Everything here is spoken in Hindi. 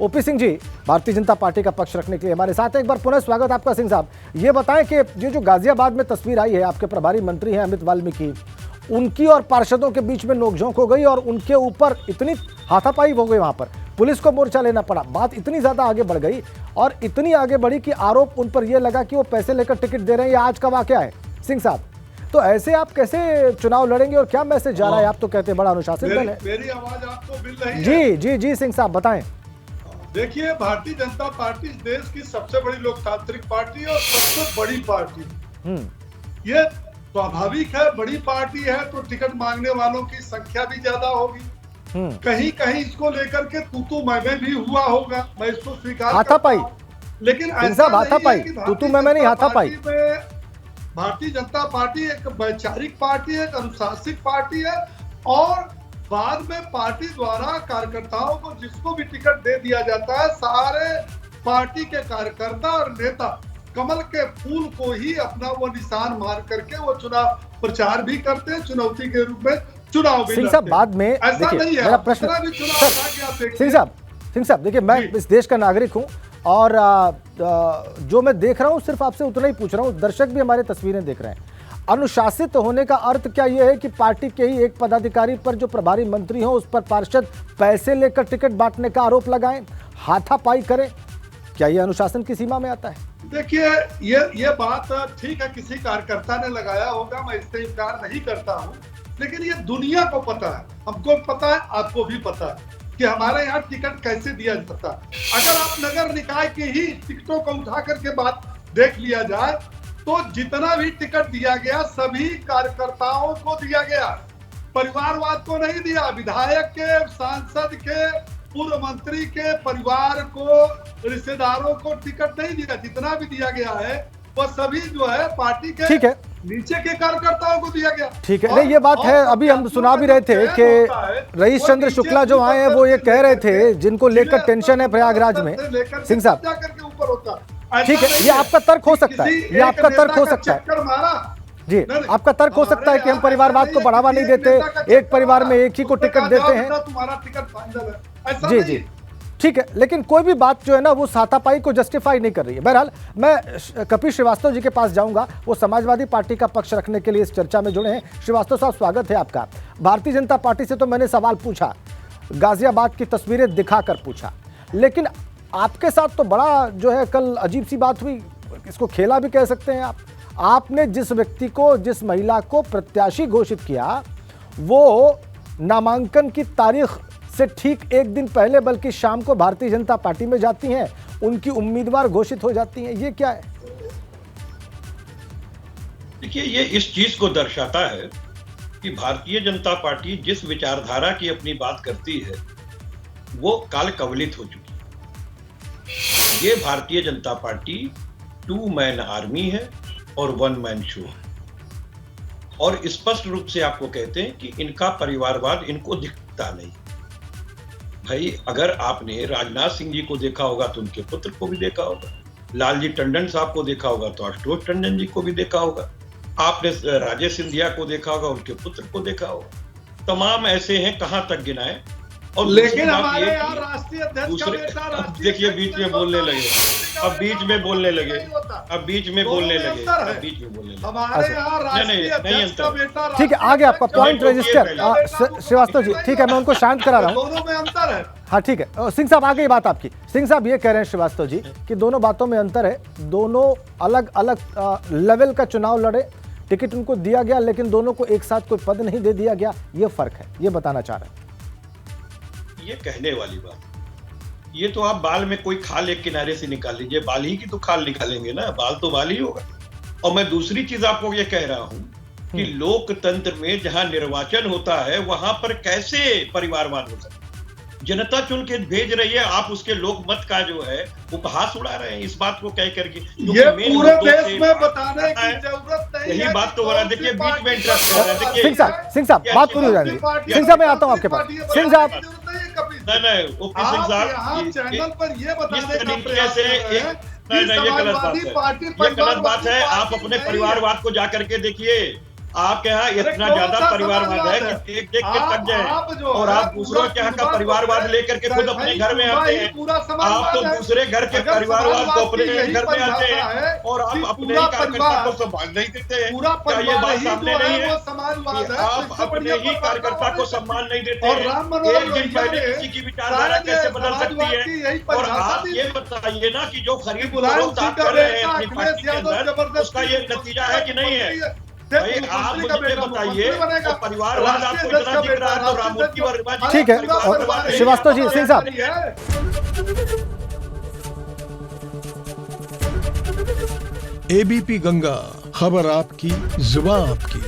ओपी सिंह जी भारतीय जनता पार्टी का पक्ष रखने के लिए हमारे साथ हैं। एक बार पुनः स्वागत आपका। सिंह साहब, ये बताएं कि ये जो गाजियाबाद में तस्वीर आई है, आपके प्रभारी मंत्री हैं अमित वाल्मीकि, उनकी और पार्षदों के बीच में नोकझोंक हो गई और उनके ऊपर इतनी हाथापाई हो गई, वहां पर पुलिस को मोर्चा लेना पड़ा। बात इतनी ज्यादा आगे बढ़ गई और इतनी आगे बढ़ी कि आरोप उन पर यह लगा कि वो पैसे लेकर टिकट दे रहे हैं। ये आज का वाकया है। सिंह साहब, तो ऐसे आप कैसे चुनाव लड़ेंगे और क्या मैसेज जा रहा है? आप तो कहते हैं बड़ा अनुशासित दल है। मेरी आवाज आपको मिल रही है? जी जी जी सिंह साहब बताएं। देखिए, भारतीय जनता पार्टी इस देश की सबसे बड़ी लोकतांत्रिक पार्टी और सबसे बड़ी पार्टी। ये स्वाभाविक है, बड़ी पार्टी है तो टिकट मांगने वालों की संख्या भी ज्यादा होगी। कहीं कहीं इसको लेकर के तू मैं भी हुआ होगा, मैं इसको स्वीकार हाथापाई, लेकिन हाथापाई तू मैं नहीं, हाथापाई। भारतीय जनता पार्टी एक वैचारिक पार्टी है, एक अनुशासित पार्टी है और बाद में पार्टी द्वारा कार्यकर्ताओं को जिसको भी टिकट दे दिया जाता है, सारे पार्टी के कार्यकर्ता और नेता कमल के फूल को ही अपना वो निशान मान करके वो चुनाव प्रचार भी करते हैं, चुनौती के रूप में चुनाव भी सिंह साहब बाद में ऐसा नहीं है। मेरा प्रश्न सिंह साहब देखिए, मैं इस देश का नागरिक हूं और जो मैं देख रहा हूं सिर्फ आपसे उतना ही पूछ रहा हूं, दर्शक भी हमारे तस्वीरें देख रहे हैं। अनुशासित होने का अर्थ क्या यह है कि पार्टी के ही एक पदाधिकारी पर, जो प्रभारी मंत्री हो, उस पर पार्षद पैसे लेकर टिकट बांटने का आरोप लगाएं, हाथापाई करें? क्या यह अनुशासन की सीमा में आता है? देखिए, ये बात ठीक है, किसी कार्यकर्ता ने लगाया होगा, मैं इससे इनकार नहीं करता हूं, लेकिन ये दुनिया को पता है, हमको पता है, आपको भी पता है कि हमारे यहाँ टिकट कैसे दिया जाता है। अगर आप नगर निकाय की ही टिकटों को उठा करके बात देख लिया जाए तो जितना भी टिकट दिया गया सभी कार्यकर्ताओं को दिया गया, परिवारवाद को नहीं दिया। विधायक के, सांसद के, पूर्व मंत्री के परिवार को, रिश्तेदारों को टिकट नहीं दिया। जितना भी दिया गया है वो सभी जो है पार्टी के ठीक है नीचे के कार्यकर्ताओं को दिया गया। ठीक है, नहीं ये बात है। अभी हम सुना भी रहे थे कि रईस चंद्र शुक्ला जो आए हैं वो ये कह रहे थे, जिनको लेकर टेंशन है प्रयागराज में। सिंह साहब ठीक है, ये आपका तर्क हो सकता है, ये आपका तर्क हो सकता है जी, आपका तर्क हो सकता है कि हम परिवारवाद को बढ़ावा नहीं देते, एक परिवार में एक ही को टिकट देते हैं। तुम्हारा टिकट फाइनल है, जी जी ठीक है, लेकिन कोई भी बात जो है ना वो हाथापाई को जस्टिफाई नहीं कर रही है। बहरहाल मैं कपिल श्रीवास्तव जी के पास जाऊंगा, वो समाजवादी पार्टी का पक्ष रखने के लिए इस चर्चा में जुड़े हैं। श्रीवास्तव साहब, स्वागत है आपका। भारतीय जनता पार्टी से तो मैंने सवाल पूछा, गाजियाबाद की तस्वीरें दिखाकर पूछा, लेकिन आपके साथ तो बड़ा जो है कल अजीब सी बात हुई, इसको खेला भी कह सकते हैं आप। आपने जिस व्यक्ति को, जिस महिला को प्रत्याशी घोषित किया, वो नामांकन की तारीख से ठीक एक दिन पहले, बल्कि शाम को भारतीय जनता पार्टी में जाती हैं, उनकी उम्मीदवार घोषित हो जाती हैं। ये क्या है? देखिए, ये इस चीज को दर्शाता है कि भारतीय जनता पार्टी जिस विचारधारा की अपनी बात करती है वो काल कवलित हो चुकी है। ये Bharatiya Janata party 2 man army है और 1 मैन शो है, और स्पष्ट रूप से आपको कहते हैं कि इनका परिवारवाद इनको दिखता नहीं। भाई, अगर आपने राजनाथ सिंह जी को देखा होगा तो उनके पुत्र को भी देखा होगा, लालजी टंडन साहब को देखा होगा तो आशुतोष टंडन जी को भी देखा होगा, आपने राजेश सिंधिया को देखा होगा, उनके पुत्र को देखा होगा। तमाम ऐसे हैं, कहां तक गिनाए। और लेकिन हमारे यहाँ राष्ट्रीय अध्यक्ष का बेटा, देखिए बीच में बोलने लगे, अब बीच में बोलने लगे, अब बीच में बोलने लगे, बीच में बोलने लगे। हमारे यहाँ राष्ट्रीय अध्यक्ष का बेटा, ठीक है, आगे आपका पॉइंट रजिस्टर। श्रीवास्तव जी ठीक है, मैं उनको शांत करा रहा हूँ। दोनों में अंतर है। हाँ ठीक है, सिंह साहब आगे बात आपकी। सिंह साहब ये कह रहे हैं श्रीवास्तव जी कि दोनों बातों में अंतर है, दोनों अलग अलग लेवल का चुनाव लड़े, टिकट उनको दिया गया, लेकिन दोनों को एक साथ कोई पद नहीं दे दिया गया। ये फर्क है, ये बताना चाह रहे हैं। ये कहने वाली बात, ये तो आप बाल में कोई खाल एक किनारे से निकाल लीजिए, बाल ही की तो खाल निकालेंगे ना, बाल तो बाल ही होगा। और मैं दूसरी चीज आपको ये कह रहा हूं कि लोकतंत्र में जहां निर्वाचन होता है वहां पर कैसे परिवारवाद हो सकता है? जनता चुन के भेज रही है, आप उसके लोकमत का जो है उपहास उड़ा रहे हैं इस बात को कह करके। ये पूरे देश में बताने की जरूरत नहीं है। यही बात तो हो रहा है। देखिए बीच में इंटरप्ट कर रहे हैं। देखिए सिंह साहब बात पूरी हो जाएगी। सिंह साहब मैं आता हूं आपके पास। सिंह साहब नहीं, ओपी सिंह साहब चैनल पर ये बताने का प्रयास है, ये गलत बात है, ये गलत बात है। आप अपने परिवारवाद को जाकर के देखिए, आपके यहाँ इतना ज्यादा परिवारवाद है कि एक देख के थक जाए और आप दूसरों के यहाँ का परिवारवाद लेकर के खुद अपने घर में आते हैं। आप तो दूसरे घर के परिवारवाद को अपने घर में आते हैं और आप अपने ही कार्यकर्ता को सम्मान नहीं देते हैं। क्या ये बात सामने नहीं है कि आप अपने ही कार्यकर्ता को सम्मान नहीं देते हैं? एक दिन पहले किसी की विचारधारा कैसे बदल सकती है? और आप ये बताइए ना कि जो खरीद फरोख्त आप कर रहे हैं अपनी पार्टी के अंदर, उसका ये नतीजा है कि नहीं है? भाई आप मुझे बताइए, तो परिवारवाद आपको इतना दिख रहा है तो राममूर्ति वर्मा जी, ठीक है। और श्रीवास्तव जी, सिंह साहब, एबीपी गंगा, खबर आपकी, जुबान आपकी।